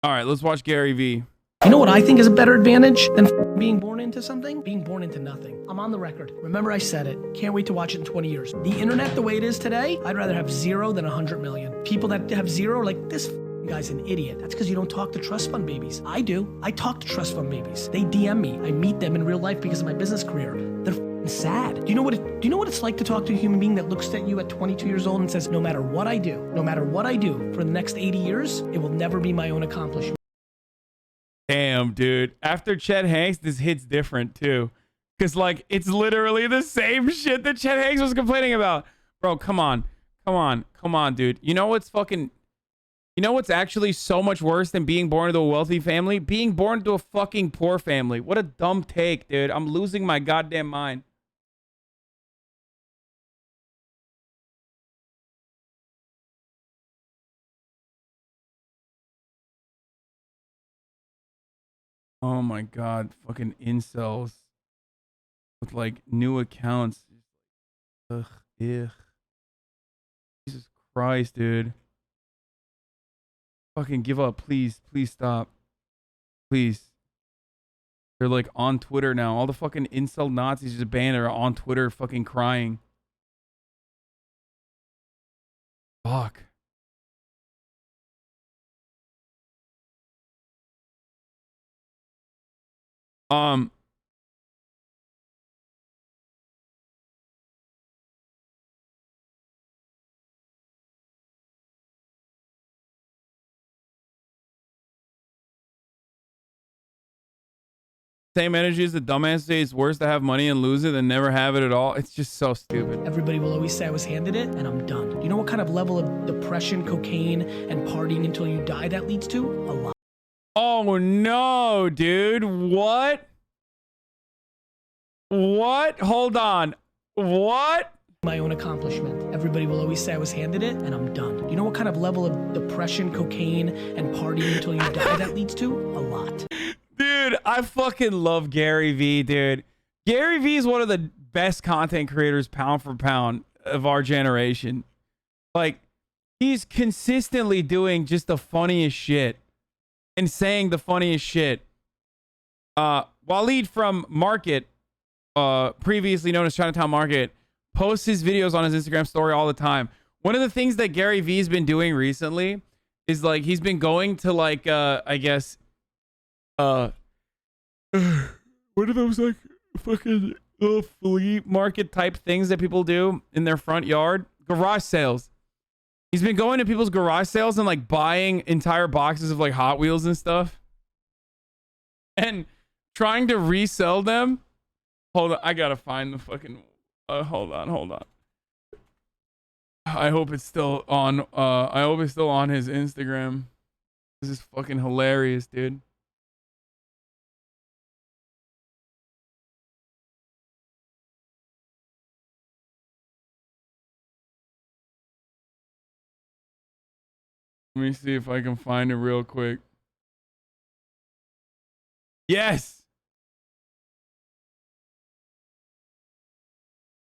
All right, let's watch Gary V. You know what I think is a better advantage than being born into something? Being born into nothing. I'm on the record. Remember I said it. Can't wait to watch it in 20 years. The internet the way it is today, I'd rather have 0 than 100 million. People that have 0 are like, this guy's an idiot. That's because you don't talk to trust fund babies. I do. I talk to trust fund babies. They DM me. I meet them in real life because of my business career. They're sad. Do you know what it's like to talk to a human being that looks at you at 22 years old and says, no matter what I do for the next 80 years, it will never be my own accomplishment. Damn, dude. After Chet Hanks, this hits different too. Because, like, it's literally the same shit that Chet Hanks was complaining about. Bro, come on. Dude. You know what's actually so much worse than being born into a wealthy family? Being born into a fucking poor family. What a dumb take, dude. I'm losing my goddamn mind. Oh my god. Fucking incels. With, like, new accounts. Ugh. Ugh. Jesus Christ, dude. Fucking give up, please. Please stop. Please. They're like on Twitter now. All the fucking incel Nazis just banned are on Twitter fucking crying. Fuck. Same energy as the dumbass say it's worse to have money and lose it than never have it at all. It's just so stupid. Everybody will always say I was handed it and I'm done. Do you know what kind of level of depression, cocaine, and partying until you die that leads to? A lot. Oh no, dude. What? What? Hold on. What? My own accomplishment. Everybody will always say I was handed it and I'm done. Do you know what kind of level of depression, cocaine, and partying until you die that leads to? A lot. Dude, I fucking love Gary V, dude. Gary V is one of the best content creators pound for pound of our generation. Like, he's consistently doing just the funniest shit and saying the funniest shit. Waleed from Market, previously known as Chinatown Market, posts his videos on his Instagram story all the time. One of the things that Gary V's been doing recently is, like, he's been going to, like, I guess, what are those, like, fucking flea market type things that people do in their front yard? Garage sales. He's been going to people's garage sales and, like, buying entire boxes of, like, Hot Wheels and stuff and trying to resell them. Hold on, I gotta find the fucking hold on. I hope it's still on I hope it's still on his Instagram. This is fucking hilarious, dude. Let me see if I can find it real quick. Yes.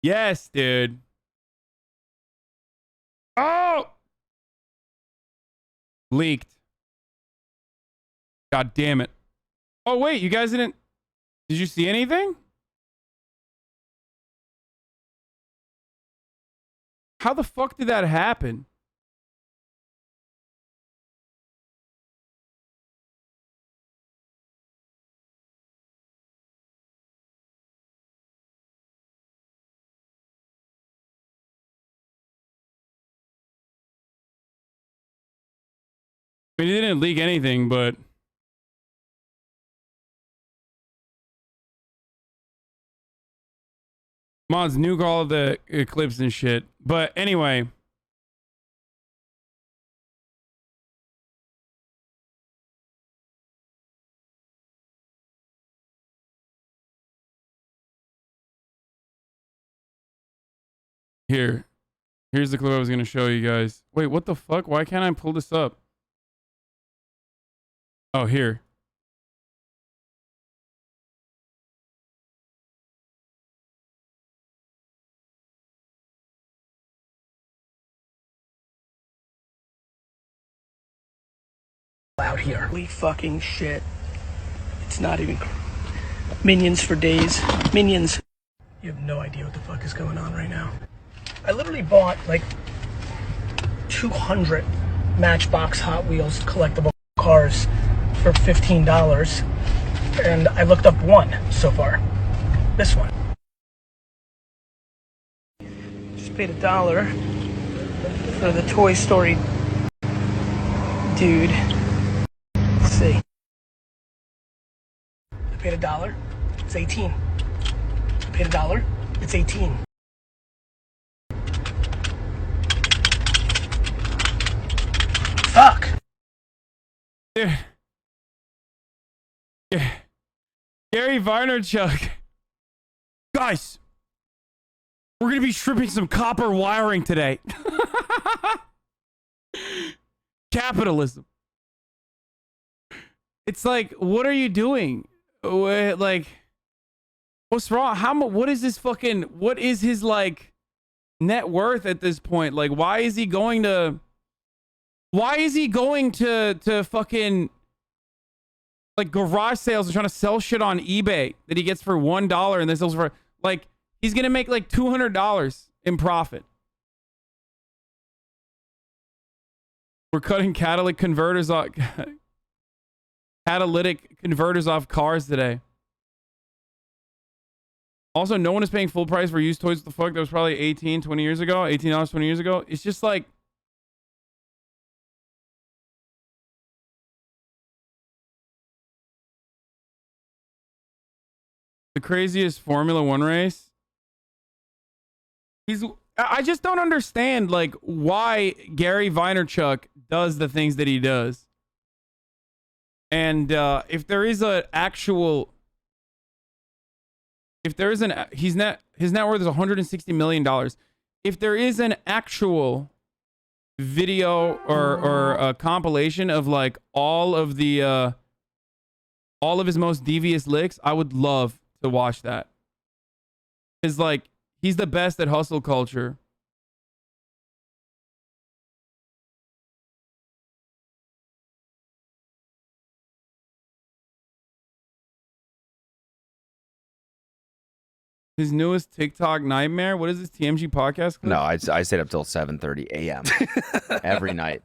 Yes, dude. Oh! Leaked. God damn it. Oh, wait, you guys didn't... Did you see anything? How the fuck did that happen? I mean, it didn't leak anything, but... Mods nuke all of the clips and shit. But anyway... Here's the clip I was going to show you guys. Wait, what the fuck? Why can't I pull this up? Oh, here. out here. Holy fucking shit. It's not even... Minions for days. Minions. You have no idea what the fuck is going on right now. I literally bought like 200 Matchbox Hot Wheels collectible cars for $15. And I looked up one so far. This one. Just paid $1 for the Toy Story dude. Let's see. I paid $1. It's 18. I paid $1. It's 18. Fuck. Yeah. Gary Vaynerchuk. Guys, we're going to be stripping some copper wiring today. Capitalism. It's like, what are you doing? Like, what's wrong? What is this fucking, what is his like net worth at this point? Like, why is he going to fucking like garage sales and trying to sell shit on eBay that he gets for $1 and then sells for like, he's going to make like $200 in profit. We're cutting catalytic converters off cars today. Also, no one is paying full price for used toys. What the fuck? That was probably $18 20 years ago. It's just like, the craziest Formula One race. I just don't understand like why Gary Vaynerchuk does the things that he does. And if there is his net worth is $160 million. If there is an actual video or a compilation of like all of his most devious licks, I would love to watch that. It's like, he's the best at hustle culture. His newest TikTok nightmare. What is this TMG podcast clip? No, I stayed up till 7:30 a.m. every night.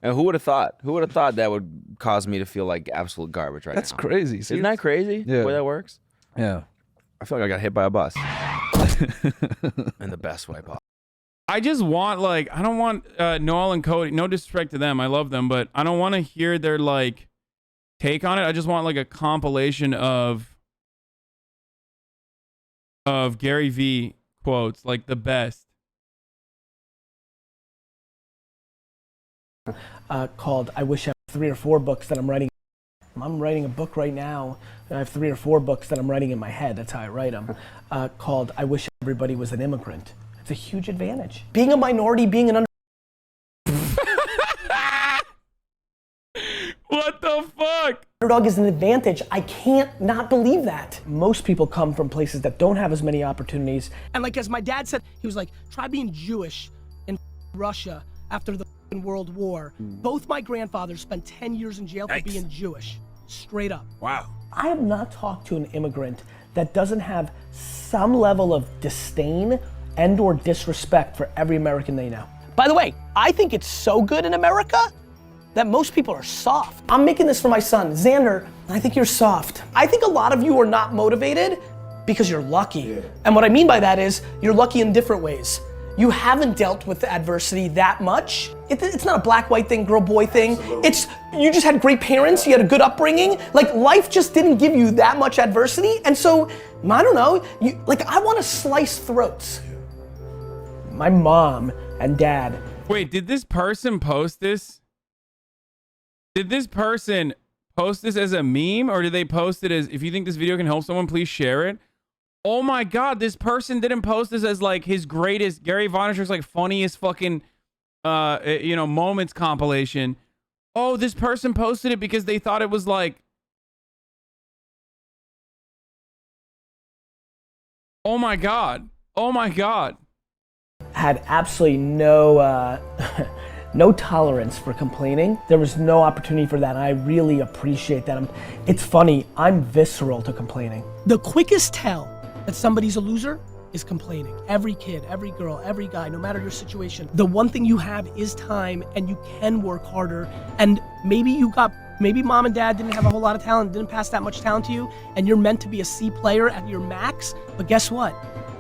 And who would have thought? Who would have thought that would cause me to feel like absolute garbage right That's now? crazy. See, Isn't that crazy? Yeah. The way that works? Yeah. I feel like I got hit by a bus. In the best way possible. I just want like, I don't want Noel and Cody, no disrespect to them, I love them, but I don't want to hear their like take on it. I just want like a compilation of Garyvee quotes, like the best. Called I Wish I Had 3 or 4 books that I'm writing. I'm writing a book right now, and I have 3 or 4 books that I'm writing in my head. That's how I write them. Called I Wish Everybody Was an Immigrant. It's a huge advantage. Being a minority, being an What the fuck? underdog is an advantage. I can't not believe that. Most people come from places that don't have as many opportunities. And like as my dad said, he was like, try being Jewish in Russia after the World War. Both my grandfathers spent 10 years in jail for being Jewish. Straight up. Wow. I have not talked to an immigrant that doesn't have some level of disdain and or disrespect for every American they know. By the way, I think it's so good in America that most people are soft. I'm making this for my son, Xander. I think you're soft. I think a lot of you are not motivated because you're lucky. Yeah. And what I mean by that is you're lucky in different ways. You haven't dealt with adversity that much. It's not a black-white thing, girl-boy thing. Absolutely. It's, you just had great parents, you had a good upbringing. Like life just didn't give you that much adversity. And so, I don't know, I want to slice throats. My mom and dad. Wait, did this person post this? Did this person post this as a meme, or did they post it as, if you think this video can help someone, please share it? Oh my God, this person didn't post this as like his greatest, Gary Vaynerchuk's like funniest fucking, moments compilation. Oh, this person posted it because they thought it was like, oh my God. Oh my God. had absolutely no no tolerance for complaining. There was no opportunity for that, and I really appreciate that. It's funny, I'm visceral to complaining. The quickest tell that somebody's a loser is complaining. Every kid, every girl, every guy, no matter your situation, the one thing you have is time, and you can work harder. And maybe mom and dad didn't have a whole lot of talent, didn't pass that much talent to you, and you're meant to be a C player at your max, but guess what?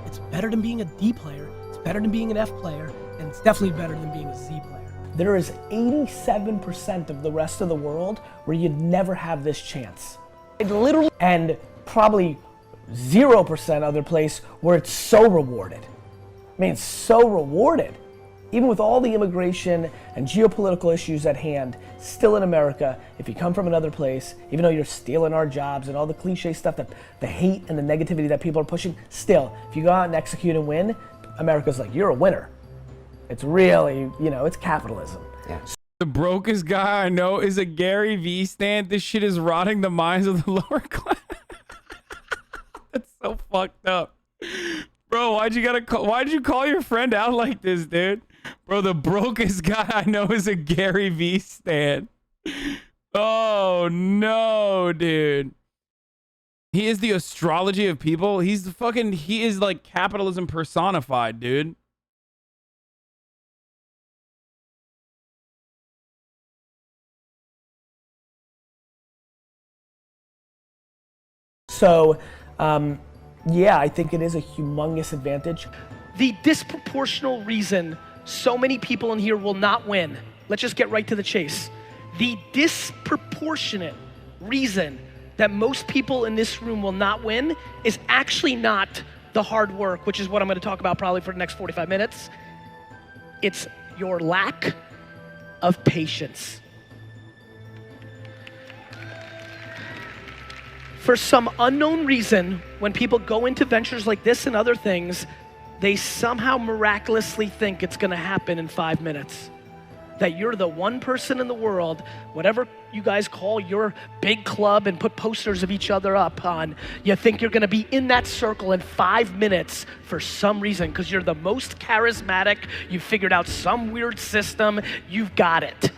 It's better than being a D player, it's better than being an F player, and it's definitely better than being a Z player. There is 87% of the rest of the world where you'd never have this chance. And probably 0% other place where it's so rewarded. I mean, it's so rewarded. Even with all the immigration and geopolitical issues at hand, still in America, if you come from another place, even though you're stealing our jobs and all the cliche stuff, that the hate and the negativity that people are pushing, still, if you go out and execute and win, America's like, you're a winner. It's really, it's capitalism. Yeah. The brokest guy I know is a Garyvee stan. This shit is rotting the minds of the lower class. That's so fucked up. Bro, why'd you call your friend out like this, dude? Bro, the brokest guy I know is a Garyvee stan. Oh no, dude. He is the astrology of people. He is like capitalism personified, dude. So, yeah, I think it is a humongous advantage. The disproportional reason so many people in here will not win, let's just get right to the chase. The disproportionate reason that most people in this room will not win is actually not the hard work, which is what I'm gonna talk about probably for the next 45 minutes. It's your lack of patience. For some unknown reason, when people go into ventures like this and other things, they somehow miraculously think it's gonna happen in 5 minutes. That you're the one person in the world, whatever you guys call your big club and put posters of each other up on, you think you're gonna be in that circle in 5 minutes for some reason, because you're the most charismatic, you figured out some weird system, you've got it.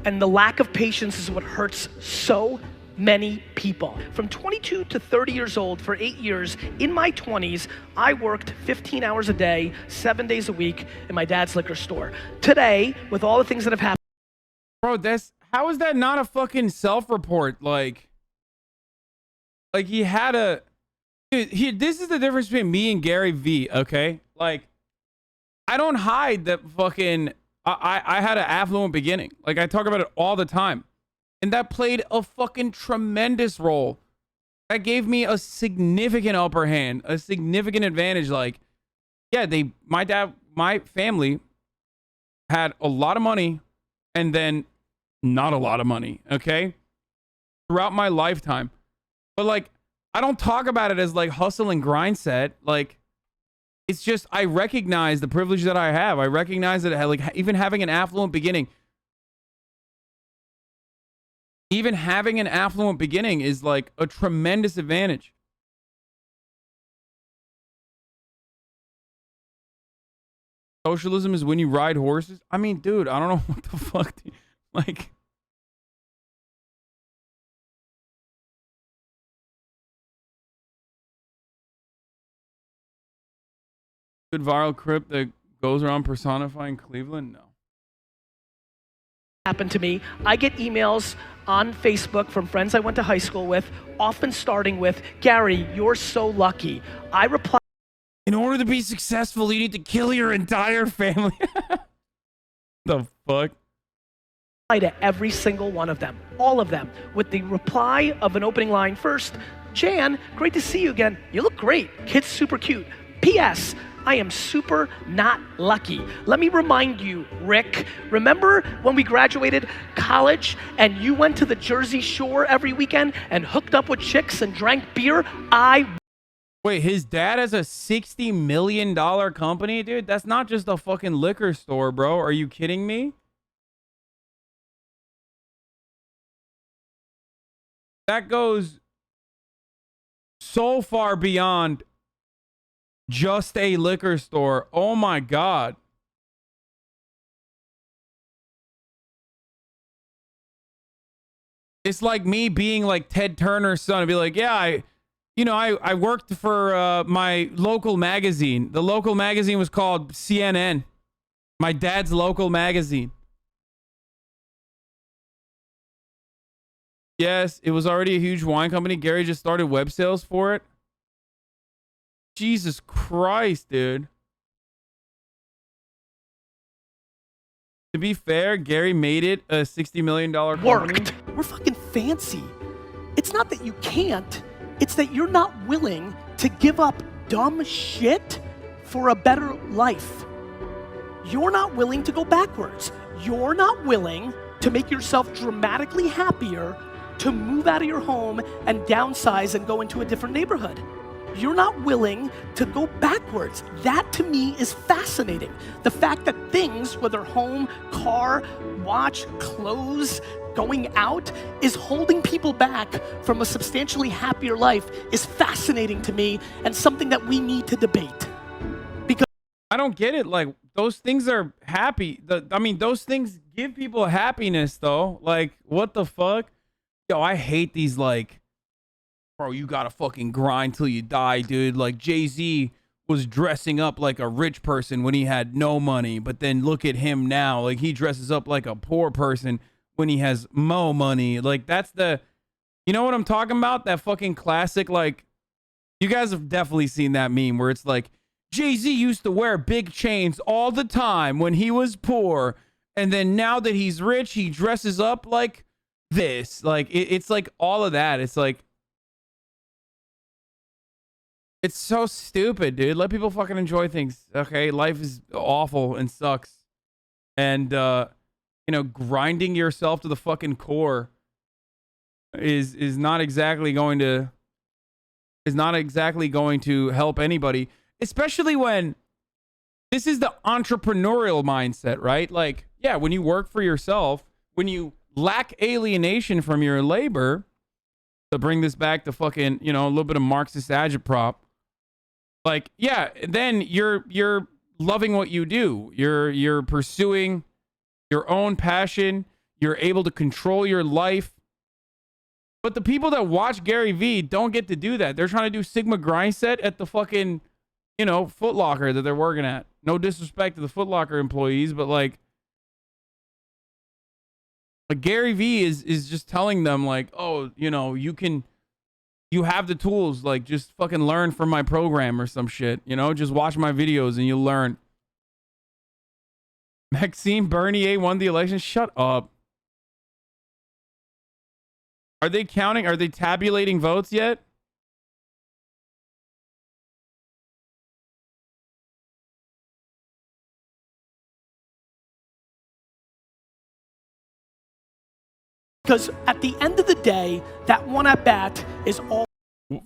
And the lack of patience is what hurts so many people. From 22 to 30 years old for 8 years, in my 20s, I worked 15 hours a day, 7 days a week in my dad's liquor store. Today, with all the things that have happened. Bro, how is that not a fucking self-report? Like he had a, dude, this is the difference between me and Garyvee, okay? Like, I don't hide that fucking, I had an affluent beginning. Like, I talk about it all the time. And that played a fucking tremendous role. That gave me a significant upper hand, a significant advantage. Like, yeah, my family had a lot of money and then not a lot of money, okay? Throughout my lifetime. But like, I don't talk about it as like hustle and grind set. Like, it's just, I recognize the privilege that I have. I recognize that like even having an affluent beginning, is like a tremendous advantage. Socialism is when you ride horses. I mean, dude, I don't know what the fuck. Like, good viral crypt that goes around personifying Cleveland? No. Happened to me. I get emails on Facebook from friends I went to high school with, often starting with, Gary, you're so lucky. I reply, In order to be successful, you need to kill your entire family. The fuck? to every single one of them, all of them, with the reply of an opening line. First, Jan, great to see you again. You look great. Kid's super cute. P.S. I am super not lucky. Let me remind you, Rick, remember when we graduated college and you went to the Jersey Shore every weekend and hooked up with chicks and drank beer? Wait, his dad has a $60 million company, dude? That's not just a fucking liquor store, bro. Are you kidding me? That goes so far beyond Just a liquor store. Oh my God. It's like me being like Ted Turner's son and be like, yeah, I worked for my local magazine. The local magazine was called CNN. My dad's local magazine. Yes, it was already a huge wine company. Gary just started web sales for it. Jesus Christ, dude. To be fair, Gary made it a $60 million company. Worked. We're fucking fancy. It's not that you can't, it's that you're not willing to give up dumb shit for a better life. You're not willing to go backwards. You're not willing to make yourself dramatically happier, to move out of your home and downsize and go into a different neighborhood. You're not willing to go backwards. That to me is fascinating. The fact that things, whether home, car, watch, clothes, going out, is holding people back from a substantially happier life is fascinating to me and something that we need to debate. Because I don't get it. Like, those things are happy. Those things give people happiness, though. Like, what the fuck? Yo, I hate these, like, bro, you gotta fucking grind till you die, dude. Like, Jay-Z was dressing up like a rich person when he had no money, but then look at him now. Like, he dresses up like a poor person when he has mo money. Like, that's the, you know what I'm talking about? That fucking classic, like, you guys have definitely seen that meme where it's like, Jay-Z used to wear big chains all the time when he was poor, and then now that he's rich, he dresses up like this. Like, it's like all of that. It's like, it's so stupid, dude. Let people fucking enjoy things, okay? Life is awful and sucks. And, grinding yourself to the fucking core is not exactly going to help anybody, especially when this is the entrepreneurial mindset, right? Like, yeah, when you work for yourself, when you lack alienation from your labor, to bring this back to fucking, a little bit of Marxist agitprop, like, yeah, then you're loving what you do. You're pursuing your own passion. You're able to control your life. But the people that watch Garyvee don't get to do that. They're trying to do Sigma grind set at the fucking, Foot Locker that they're working at. No disrespect to the Foot Locker employees, but like Garyvee is just telling them like, oh, you have the tools, like just fucking learn from my program or some shit, just watch my videos and you'll learn. Maxime Bernier won the election. Shut up. Are they tabulating votes yet? because at the end of the day, that one at bat is all.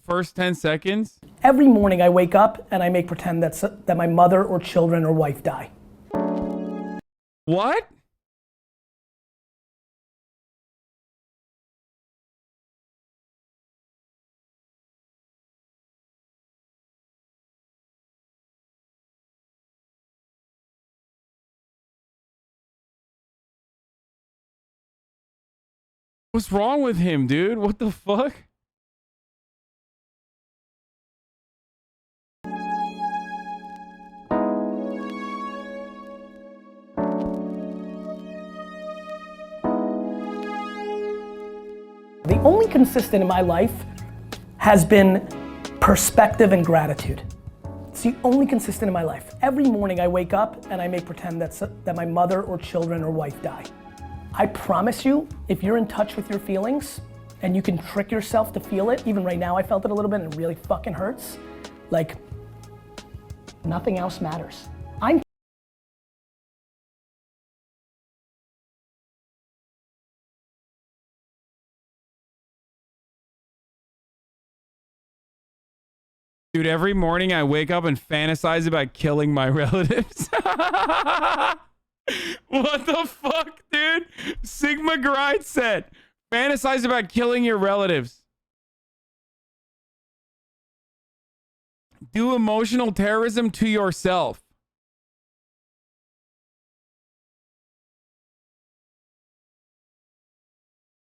First 10 seconds. Every morning I wake up and I make pretend that my mother or children or wife die. What? What's wrong with him, dude? What the fuck? The only consistent in my life has been perspective and gratitude. It's the only consistent in my life. Every morning I wake up and I make pretend that my mother or children or wife die. I promise you, if you're in touch with your feelings and you can trick yourself to feel it, even right now I felt it a little bit and it really fucking hurts, like nothing else matters. Dude, every morning I wake up and fantasize about killing my relatives. What the fuck, dude? Sigma grind set. Fantasize about killing your relatives. do emotional terrorism to yourself.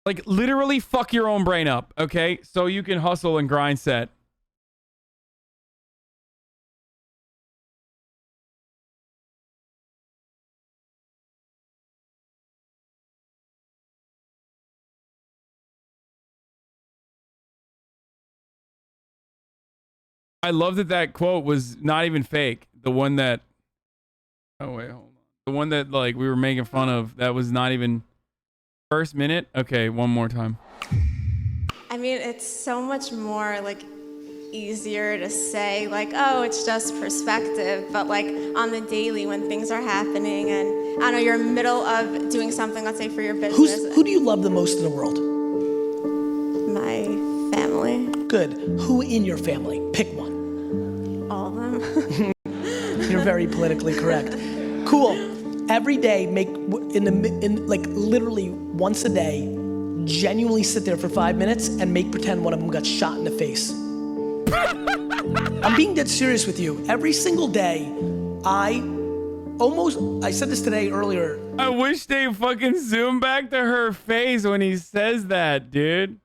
Like, literally fuck your own brain up, okay? So you can hustle and grind set. I love that that quote was not even fake. The one that... Oh, wait, hold on. The one that, like, we were making fun of, that was not even... First minute? Okay, one more time. I mean, it's so much more, like, easier to say, like, oh, it's just perspective. But, like, on the daily, when things are happening and, I don't know, you're in the middle of doing something, let's say, for your business. Who do you love the most in the world? My family. Good. Who in your family? Pick one. All of them. You're very politically correct. Cool. Every day, make like literally once a day, genuinely sit there for 5 minutes and make pretend one of them got shot in the face. I'm being dead serious with you. Every single day, I said this today earlier. I wish they fucking zoom back to her face when he says that, dude.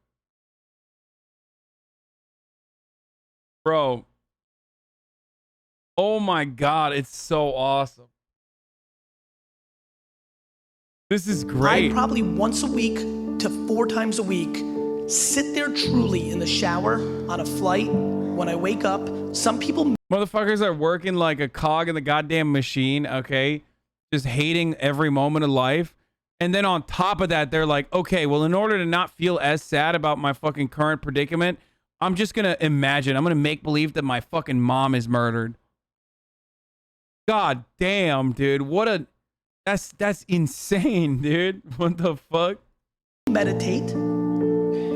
Bro. Oh my God, it's so awesome. This is great. I probably once a week to 4 times a week sit there truly in the shower on a flight when I wake up. Some people... Motherfuckers are working like a cog in the goddamn machine, okay? Just hating every moment of life. And then on top of that, they're like, okay, well, in order to not feel as sad about my fucking current predicament, I'm just gonna imagine, I'm gonna make believe that my fucking mom is murdered. God damn, dude. What a... That's insane, dude. What the fuck? Meditate,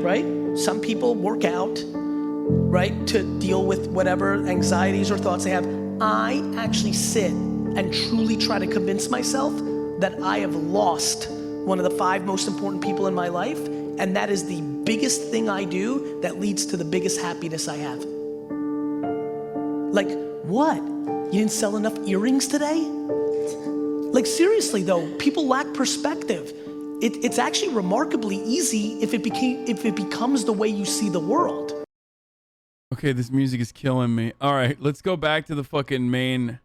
right? Some people work out, right? To deal with whatever anxieties or thoughts they have. I actually sit and truly try to convince myself that I have lost one of the 5 most important people in my life, and that is the biggest thing I do that leads to the biggest happiness I have. Like, what? You didn't sell enough earrings today? Like, seriously though, people lack perspective. It's actually remarkably easy if it becomes the way you see the world. Okay, this music is killing me. All right, let's go back to the fucking main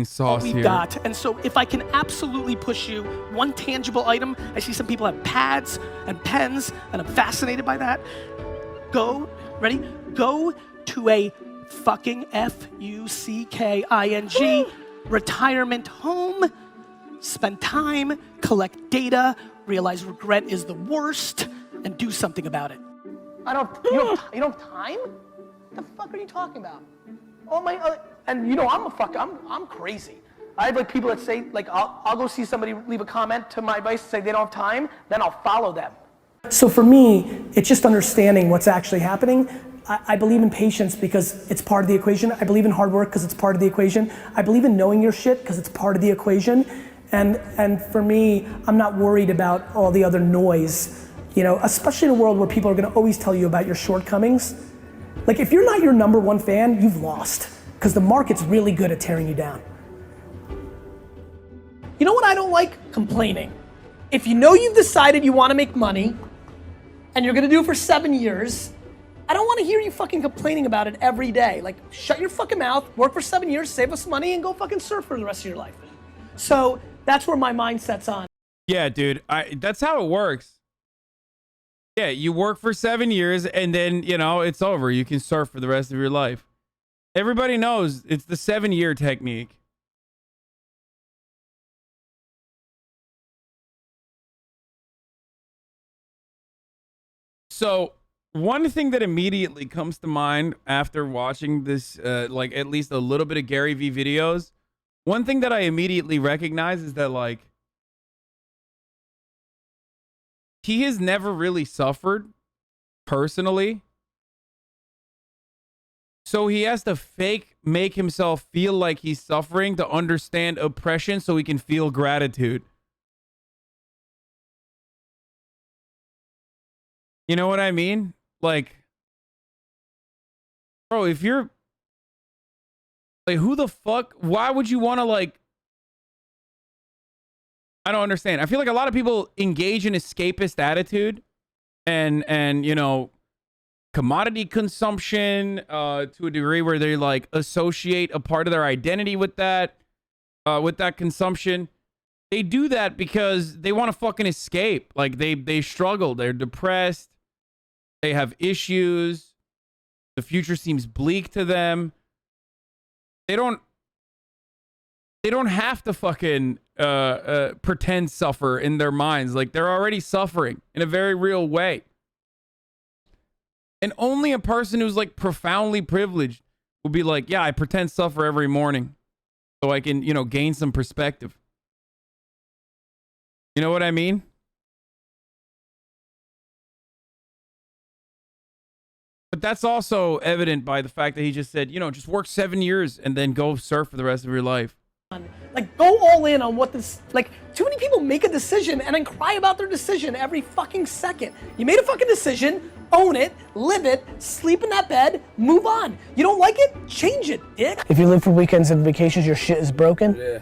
sauce We've here. got, and so if I can absolutely push you one tangible item, I see some people have pads and pens, and I'm fascinated by that. Go, ready? Go to a fucking FUCKING retirement home, spend time, collect data, realize regret is the worst, and do something about it. You don't have time? What the fuck are you talking about? Oh my, and you know I'm crazy. I have like people that say, like I'll go see somebody leave a comment to my advice, say they don't have time, then I'll follow them. So for me, it's just understanding what's actually happening. I believe in patience because it's part of the equation. I believe in hard work because it's part of the equation. I believe in knowing your shit because it's part of the equation. And for me, I'm not worried about all the other noise, you know, especially in a world where people are gonna always tell you about your shortcomings. Like if you're not your #1 fan, you've lost because the market's really good at tearing you down. You know what I don't like? Complaining. If you know you've decided you wanna make money and you're gonna do it for 7 years, I don't want to hear you fucking complaining about it every day. Like, shut your fucking mouth, work for 7 years, save us money, and go fucking surf for the rest of your life. So that's where my mindset's on. Yeah, dude. That's how it works. Yeah, you work for 7 years, and then, you know, it's over. You can surf for the rest of your life. Everybody knows it's the 7-year technique. So... one thing that immediately comes to mind after watching this, like at least a little bit of Garyvee videos, one thing that I immediately recognize is that like he has never really suffered personally. So he has to make himself feel like he's suffering to understand oppression so he can feel gratitude. You know what I mean? Like, bro, if you're Like, who the fuck? Why would you want to, like, I don't understand. I feel like a lot of people engage in escapist attitude and you know, commodity consumption to a degree where they like associate a part of their identity with that consumption. They do that because they want to fucking escape. Like they struggle, they're depressed, they have issues, the future seems bleak to them. They don't have to fucking pretend suffer in their minds. Like, they're already suffering in a very real way. And only a person who's like profoundly privileged will be like, yeah, I pretend suffer every morning so I can, you know, gain some perspective. You know what I mean? But that's also evident by the fact that he just said, you know, just work 7 years and then go surf for the rest of your life. Like, go all in on what this, like, too many people make a decision and then cry about their decision every fucking second. You made a fucking decision, own it, live it, sleep in that bed, move on. You don't like it? Change it, dick. If you live for weekends and vacations, your shit is broken. Yeah.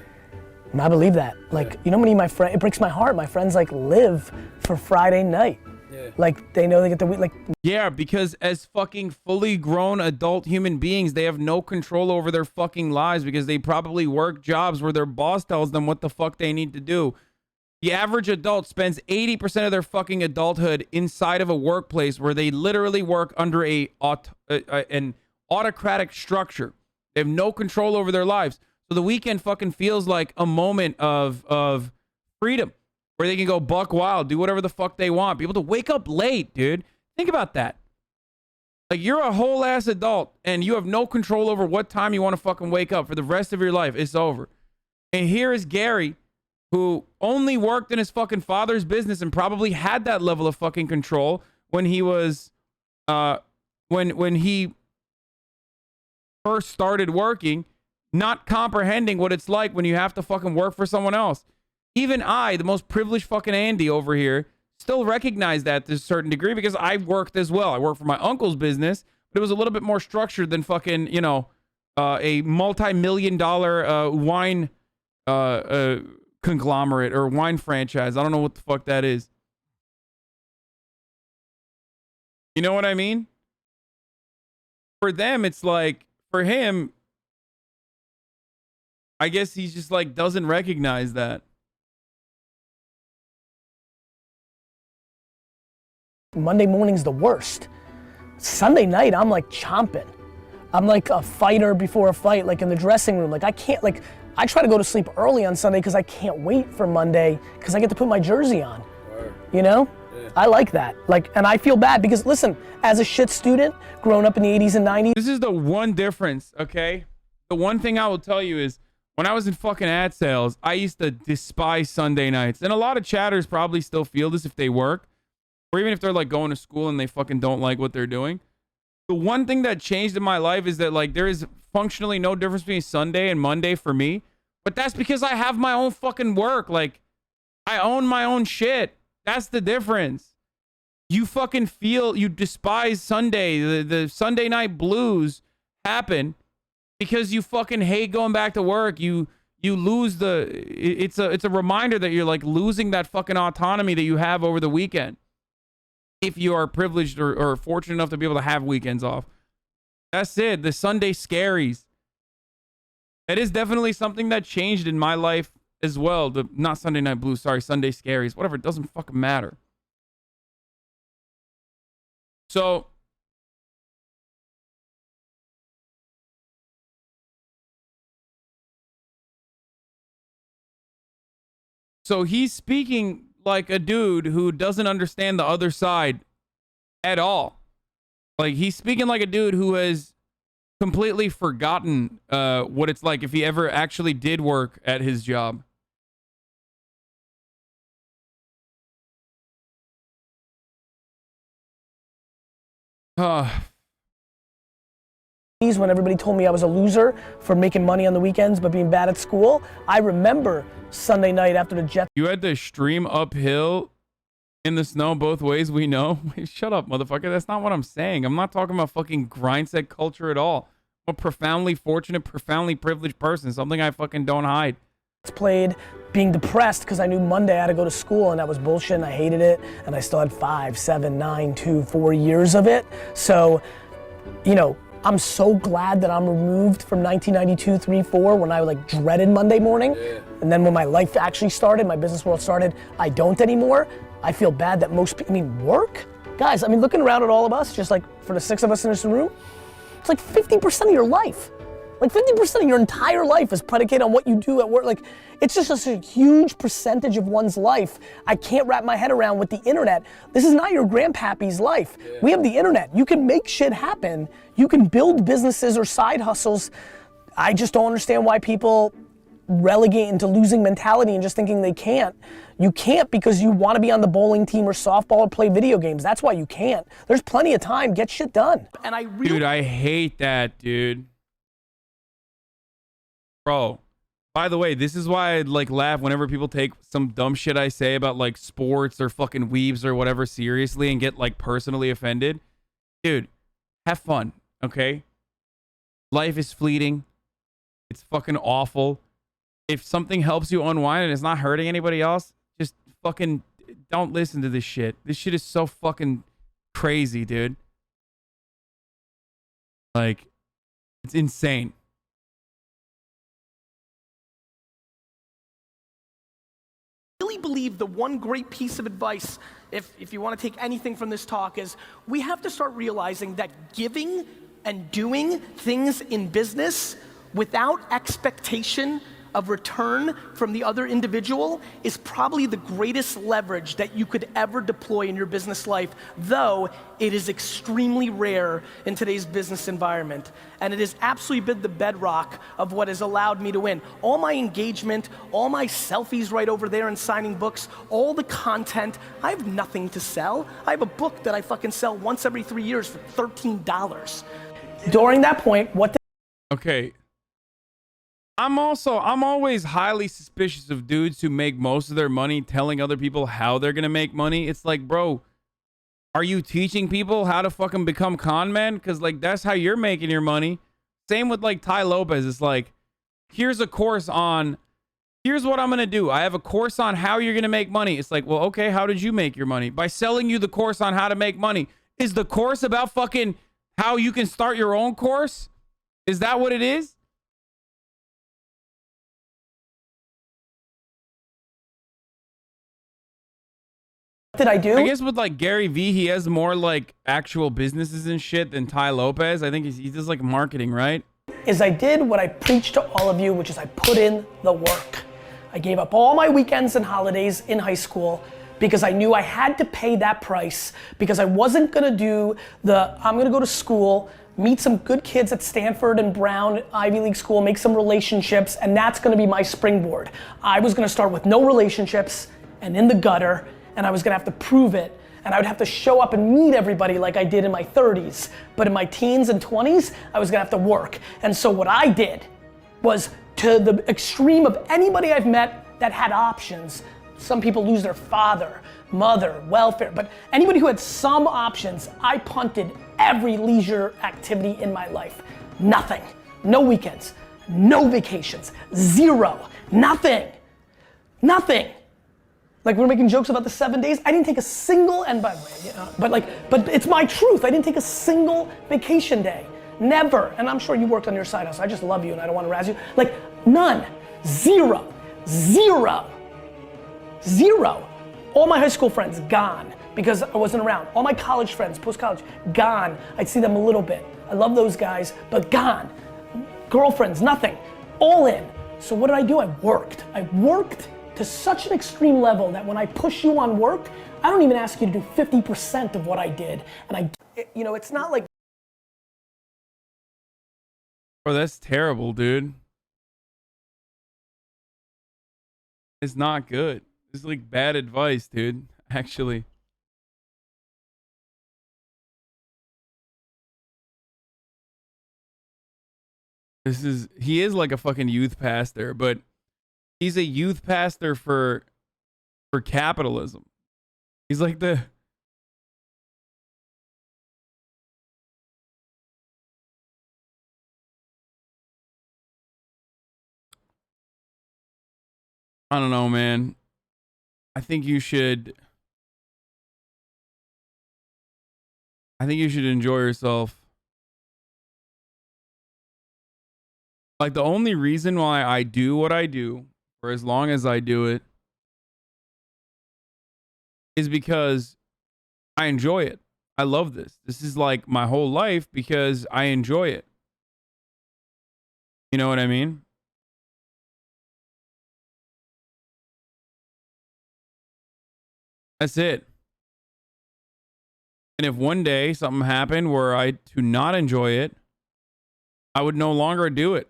And I believe that. Like, you know how many of my friends, it breaks my heart, my friends like live for Friday night. Yeah. Like, they know they get the week, like. Yeah, because as fucking fully grown adult human beings, they have no control over their fucking lives because they probably work jobs where their boss tells them what the fuck they need to do. The average adult spends 80% of their fucking adulthood inside of a workplace where they literally work under an autocratic structure. They have no control over their lives. So the weekend fucking feels like a moment of freedom, where they can go buck wild, do whatever the fuck they want. Be able to wake up late, dude. Think about that. Like, you're a whole ass adult and you have no control over what time you want to fucking wake up for the rest of your life. It's over. And here is Gary, who only worked in his fucking father's business and probably had that level of fucking control when he was, when he first started working, not comprehending what it's like when you have to fucking work for someone else. Even I, the most privileged fucking Andy over here, still recognize that to a certain degree because I worked as well. I worked for my uncle's business, but it was a little bit more structured than fucking, you know, a multi-million-dollar wine conglomerate or wine franchise. I don't know what the fuck that is. You know what I mean? For them, it's like, for him, I guess he's just like doesn't recognize that. Monday morning's the worst. Sunday night, I'm like chomping. I'm like a fighter before a fight, like in the dressing room. Like, I can't, like, I try to go to sleep early on Sunday because I can't wait for Monday because I get to put my jersey on. You know? Yeah. I like that. Like, and I feel bad because, listen, as a shit student, growing up in the 80s and 90s. This is the one difference, okay? The one thing I will tell you is, when I was in fucking ad sales, I used to despise Sunday nights. And a lot of chatters probably still feel this if they work. Or even if they're like going to school and they fucking don't like what they're doing. The one thing that changed in my life is that like there is functionally no difference between Sunday and Monday for me. But that's because I have my own fucking work. Like, I own my own shit. That's the difference. You fucking feel, you despise Sunday. The Sunday night blues happen because you fucking hate going back to work. You lose it's a reminder that you're like losing that fucking autonomy that you have over the weekend. If you are privileged or fortunate enough to be able to have weekends off. That's it. The Sunday scaries. That is definitely something that changed in my life as well. Not Sunday night blues, sorry, Sunday scaries. Whatever, it doesn't fucking matter. So he's speaking like a dude who doesn't understand the other side at all. Like, he's speaking like a dude who has completely forgotten what it's like if he ever actually did work at his job. When everybody told me I was a loser for making money on the weekends but being bad at school, I remember Sunday night after the Jets. You had to stream uphill in the snow both ways, we know. Shut up, motherfucker. That's not what I'm saying. I'm not talking about fucking grindset culture at all. I'm a profoundly fortunate, profoundly privileged person. Something I fucking don't hide. Played being depressed because I knew Monday I had to go to school and that was bullshit and I hated it, and I still had 5, 7, 9, 2, 4 years of it. So, you know, I'm so glad that I'm removed from 1992, 3, 4 when I like dreaded Monday morning. Yeah. And then when my life actually started, my business world started, I don't anymore. I feel bad that most people, I mean, work? Guys, I mean, looking around at all of us, just like for the 6 of us in this room, it's like 50% of your life. Like 50% of your entire life is predicated on what you do at work. Like, it's just a huge percentage of one's life. I can't wrap my head around with the internet. This is not your grandpappy's life. Yeah. We have the internet. You can make shit happen. You can build businesses or side hustles. I just don't understand why people relegate into losing mentality and just thinking they can't. You can't because you want to be on the bowling team or softball or play video games. That's why you can't. There's plenty of time. Get shit done. And dude, I hate that, dude. Bro, by the way, this is why I like laugh whenever people take some dumb shit I say about like sports or fucking weebs or whatever seriously and get like personally offended. Dude, have fun, okay? Life is fleeting. It's fucking awful. If something helps you unwind and it's not hurting anybody else, just fucking don't listen to this shit. This shit is so fucking crazy, dude. Like, it's insane. Really believe the one great piece of advice, if you want to take anything from this talk, is we have to start realizing that giving and doing things in business without expectation of return from the other individual is probably the greatest leverage that you could ever deploy in your business life, though it is extremely rare in today's business environment. And it has absolutely been the bedrock of what has allowed me to win. All my engagement, all my selfies right over there and signing books, all the content, I have nothing to sell. I have a book that I fucking sell once every 3 years for $13. During that point, what okay. I'm always highly suspicious of dudes who make most of their money telling other people how they're gonna make money. It's like, bro, are you teaching people how to fucking become con men? Because like that's how you're making your money. Same with like Ty Lopez. It's like, here's a course on, here's what I'm gonna do. I have a course on how you're gonna make money. It's like, well, okay, how did you make your money? By selling you the course on how to make money. Is the course about fucking how you can start your own course? Is that what it is? did I do? I guess with like Garyvee, he has more like actual businesses and shit than Ty Lopez. I think he does like marketing, right? Is I did what I preached to all of you, which is I put in the work. I gave up all my weekends and holidays in high school because I knew I had to pay that price, because I wasn't gonna do I'm gonna go to school, meet some good kids at Stanford and Brown, Ivy League school, make some relationships, and that's gonna be my springboard. I was gonna start with no relationships and in the gutter, and I was gonna have to prove it, and I would have to show up and meet everybody like I did in my 30s. But in my teens and 20s, I was gonna have to work. And so what I did was to the extreme of anybody I've met that had options. Some people lose their father, mother, welfare, but anybody who had some options, I punted every leisure activity in my life. Nothing. No weekends, no vacations, zero, nothing, nothing. Like we're making jokes about the 7 days. I didn't take a single, and by the way, but it's my truth. I didn't take a single vacation day, never. And I'm sure you worked on your side hustle. I just love you and I don't want to razz you. Like none, zero, zero, zero. All my high school friends gone because I wasn't around. All my college friends, post-college, gone. I'd see them a little bit. I love those guys, but gone. Girlfriends, nothing, all in. So what did I do? I worked to such an extreme level that when I push you on work, I don't even ask you to do 50% of what I did. And it's not like. Bro, that's terrible, dude. It's not good. It's like bad advice, dude, actually. He is like a fucking youth pastor, but he's a youth pastor for capitalism. He's like the I don't know, man. I think you should enjoy yourself. Like, the only reason why I do what I do for as long as I do it is because I enjoy it. I love this. This is like my whole life because I enjoy it. You know what I mean? That's it. And if one day something happened where I do not enjoy it, I would no longer do it.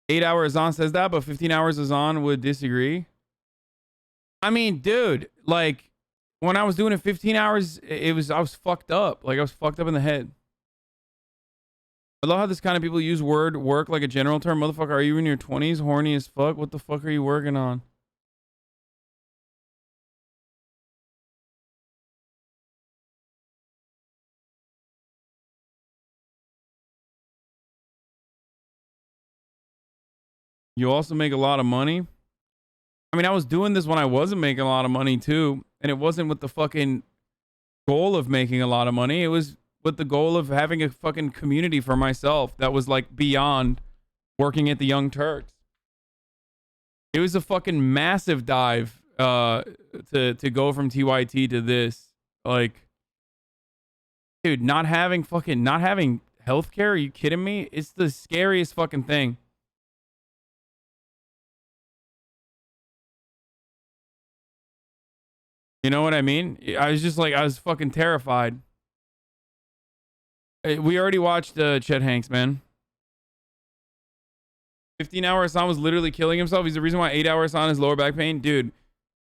8 hours on says that, but 15 hours is on would disagree. I mean, dude, like when I was doing it 15 hours, I was fucked up. Like I was fucked up in the head. I love how this kind of people use word work like a general term. Motherfucker, are you in your 20s? Horny as fuck? What the fuck are you working on? You also make a lot of money. I mean, I was doing this when I wasn't making a lot of money too. And it wasn't with the fucking goal of making a lot of money. It was with the goal of having a fucking community for myself that was like beyond working at the Young Turks. It was a fucking massive dive to go from TYT to this. Like, dude, not having healthcare, are you kidding me? It's the scariest fucking thing. You know what I mean? I was fucking terrified. We already watched Chet Hanks, man. 15-hour Hassan was literally killing himself. He's the reason why 8-hour Hassan has lower back pain. Dude,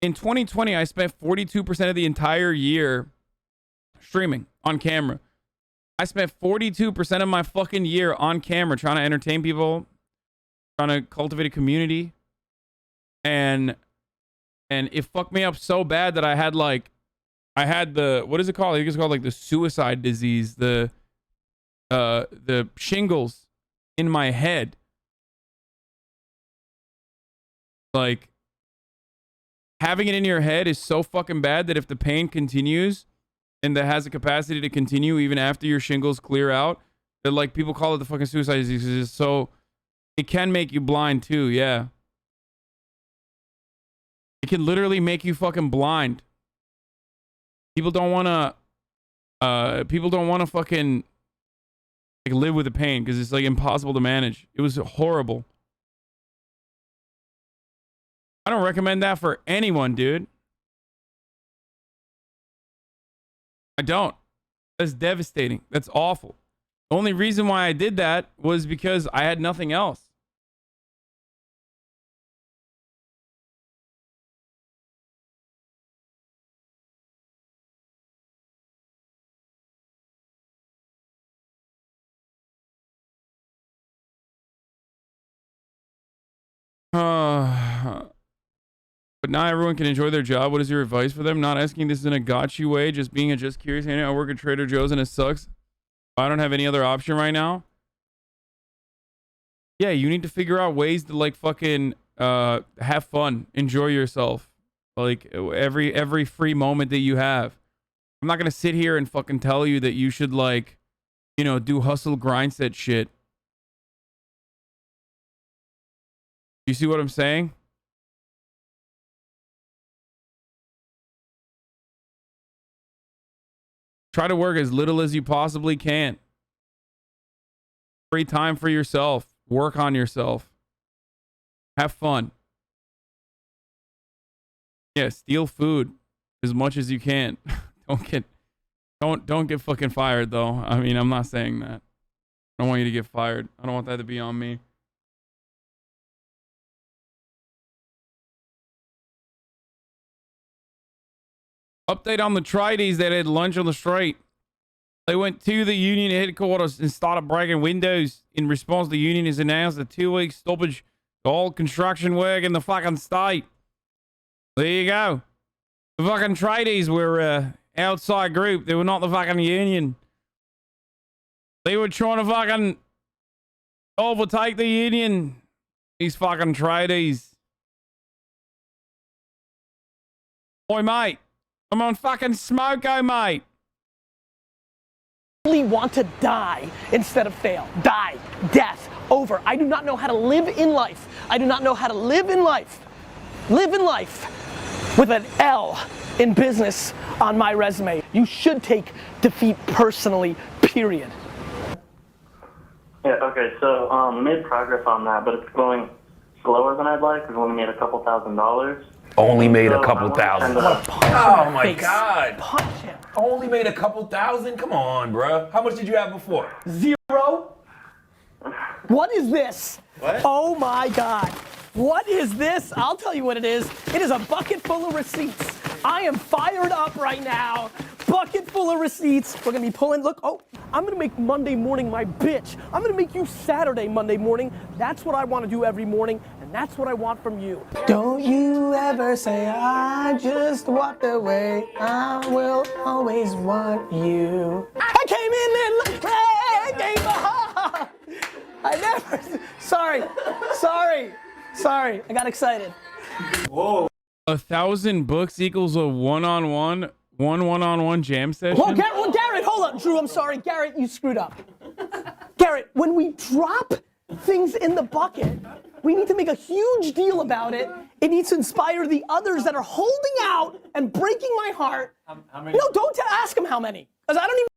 in 2020, I spent 42% of the entire year streaming on camera. I spent 42% of my fucking year on camera trying to entertain people, trying to cultivate a community. And it fucked me up so bad that I had the, what is it called? I think it's called like the suicide disease, the shingles in my head. Like, having it in your head is so fucking bad that if the pain continues and that has the capacity to continue even after your shingles clear out, that like people call it the fucking suicide disease. So it can make you blind too. Yeah. It can literally make you fucking blind. People don't want to fucking like live with the pain because it's like impossible to manage. It was horrible. I don't recommend that for anyone, dude. I don't. That's devastating. That's awful. The only reason why I did that was because I had nothing else. But not everyone can enjoy their job. What is your advice for them? Not asking this in a gotcha way, just being a just curious. Hey, I work at Trader Joe's and it sucks. I don't have any other option right now. Yeah, you need to figure out ways to like fucking have fun, enjoy yourself, like every free moment that you have. I'm not gonna sit here and fucking tell you that you should like, you know, do hustle grind set shit. You see what I'm saying? Try to work as little as you possibly can. Free time for yourself. Work on yourself. Have fun. Yeah, steal food as much as you can. Don't get fucking fired though. I mean, I'm not saying that. I don't want you to get fired. I don't want that to be on me. Update on the Trides that had lunch on the street. They went to the union headquarters and started breaking windows. In response, the union has announced a 2-week stoppage to all construction work in the fucking state. There you go. The fucking tradies were an outside group. They were not the fucking union. They were trying to fucking overtake the union These fucking tradies. Oi, mate. I'm on fucking smoko, mate. I really want to die instead of fail. Die. Death. Over. I do not know how to live in life. I do not know how to live in life. Live in life with an L in business on my resume. You should take defeat personally, period. Yeah, okay, so we made progress on that, but it's going slower than I'd like. We've only made a couple $1,000s. Only made So a couple thousand. Oh my God. Punch him. Only made a couple thousand? Come on, bruh. How much did you have before? 0. What is this? What? Oh my God. What is this? I'll tell you what it is. It is a bucket full of receipts. I am fired up right now. Bucket full of receipts. We're gonna be pulling, look, oh, I'm gonna make Monday morning my bitch. I'm gonna make you Saturday, Monday morning. That's what I wanna do every morning, and that's what I want from you. Don't you ever say I just walked away. I will always want you. I came in and I never, sorry. I got excited. Whoa. 1,000 books equals a one-on-one jam session. Well, Garrett, hold up. Drew, I'm sorry. Garrett, you screwed up. Garrett, when we drop things in the bucket, we need to make a huge deal about it. It needs to inspire the others that are holding out and breaking my heart. How many? No, don't ask them how many, because I don't even.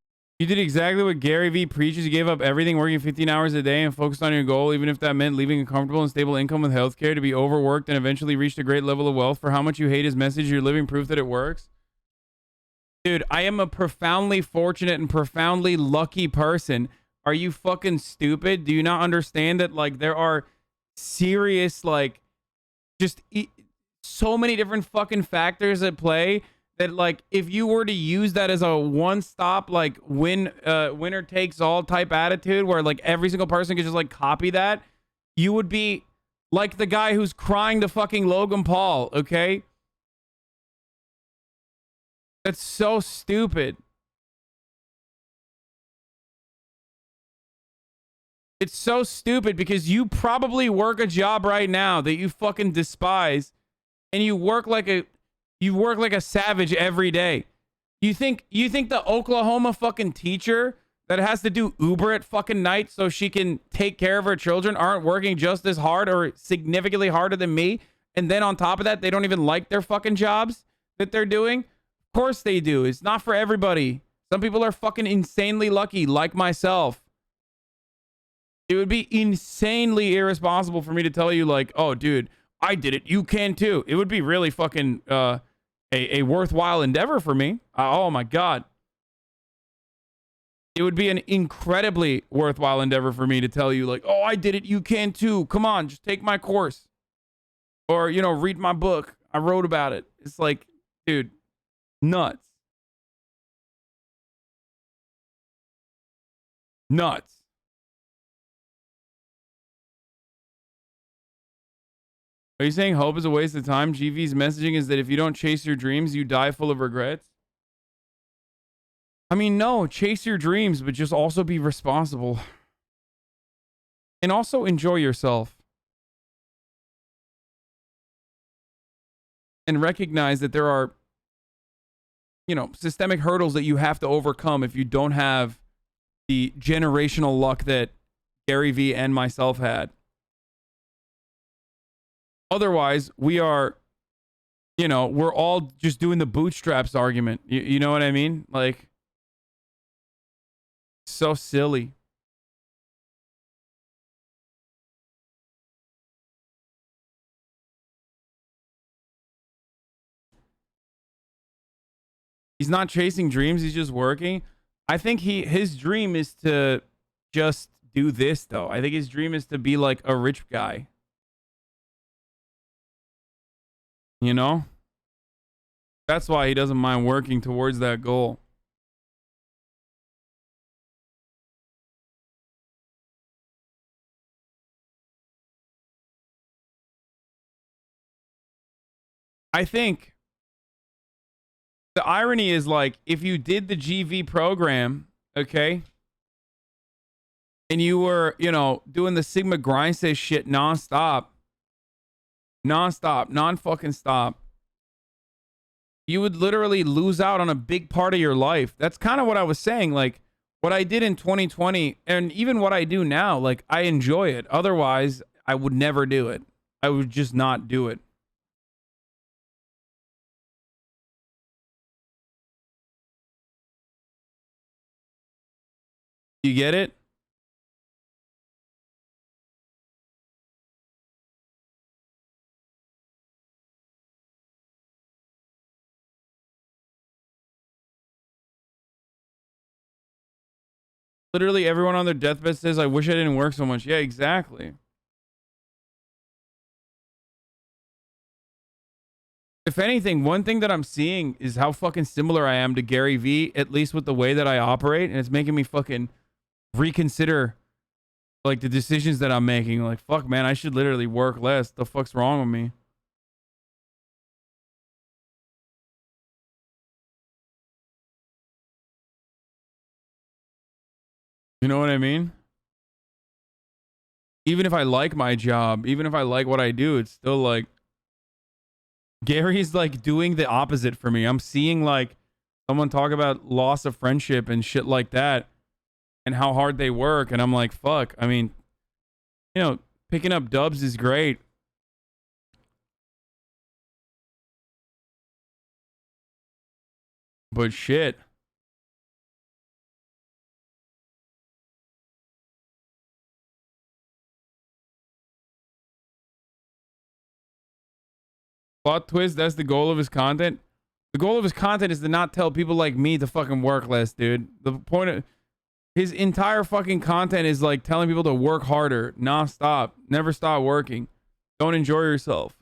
You did exactly what Garyvee preaches. You gave up everything, working 15 hours a day and focused on your goal, even if that meant leaving a comfortable and stable income with healthcare to be overworked and eventually reached a great level of wealth. For how much you hate his message, you're living proof that it works. Dude, I am a profoundly fortunate and profoundly lucky person. Are you fucking stupid? Do you not understand that, like, there are serious, like, just so many different fucking factors at play that, like, if you were to use that as a one-stop, like, winner takes all type attitude where, like, every single person could just, like, copy that, you would be like the guy who's crying to fucking Logan Paul, okay? That's so stupid. It's so stupid because you probably work a job right now that you fucking despise, and you work like a savage every day. You think the Oklahoma fucking teacher that has to do Uber at fucking night so she can take care of her children aren't working just as hard or significantly harder than me? And then on top of that, they don't even like their fucking jobs that they're doing? Of course they do. It's not for everybody. Some people are fucking insanely lucky, like myself. It would be insanely irresponsible for me to tell you, like, oh, dude, I did it. You can too. It would be really fucking a worthwhile endeavor for me. Oh my God. It would be an incredibly worthwhile endeavor for me to tell you, like, oh, I did it. You can too. Come on, just take my course. Or, you know, read my book. I wrote about it. It's like, dude, nuts. Nuts. Are you saying hope is a waste of time? GV's messaging is that if you don't chase your dreams, you die full of regrets. I mean, no, chase your dreams, but just also be responsible. And also enjoy yourself. And recognize that there are, you know, systemic hurdles that you have to overcome if you don't have the generational luck that Garyvee and myself had. Otherwise, we are, you know, we're all just doing the bootstraps argument. You know what I mean? Like, so silly. He's not chasing dreams. He's just working. I think his dream is to just do this, though. I think his dream is to be like a rich guy. You know? That's why he doesn't mind working towards that goal. I think the irony is, like, if you did the GV program, okay, and you were, you know, doing the Sigma grind say shit nonstop, non-fucking stop, you would literally lose out on a big part of your life. That's kind of what I was saying. Like, what I did in 2020 and even what I do now, like, I enjoy it. Otherwise, I would never do it. I would just not do it. You get it? Literally everyone on their deathbed says, I wish I didn't work so much. Yeah, exactly. If anything, one thing that I'm seeing is how fucking similar I am to Garyvee, at least with the way that I operate, and it's making me fucking reconsider like the decisions that I'm making. Like, fuck, man, I should literally work less. The fuck's wrong with me? You know what I mean? Even if I like my job, even if I like what I do, it's still like Gary's like doing the opposite for me. I'm seeing like someone talk about loss of friendship and shit like that and how hard they work. And I'm like, fuck. I mean, you know, picking up dubs is great. But shit. Plot twist, that's the goal of his content. The goal of his content is to not tell people like me to fucking work less, dude. The point of his entire fucking content is like telling people to work harder, non-stop, never stop working. Don't enjoy yourself.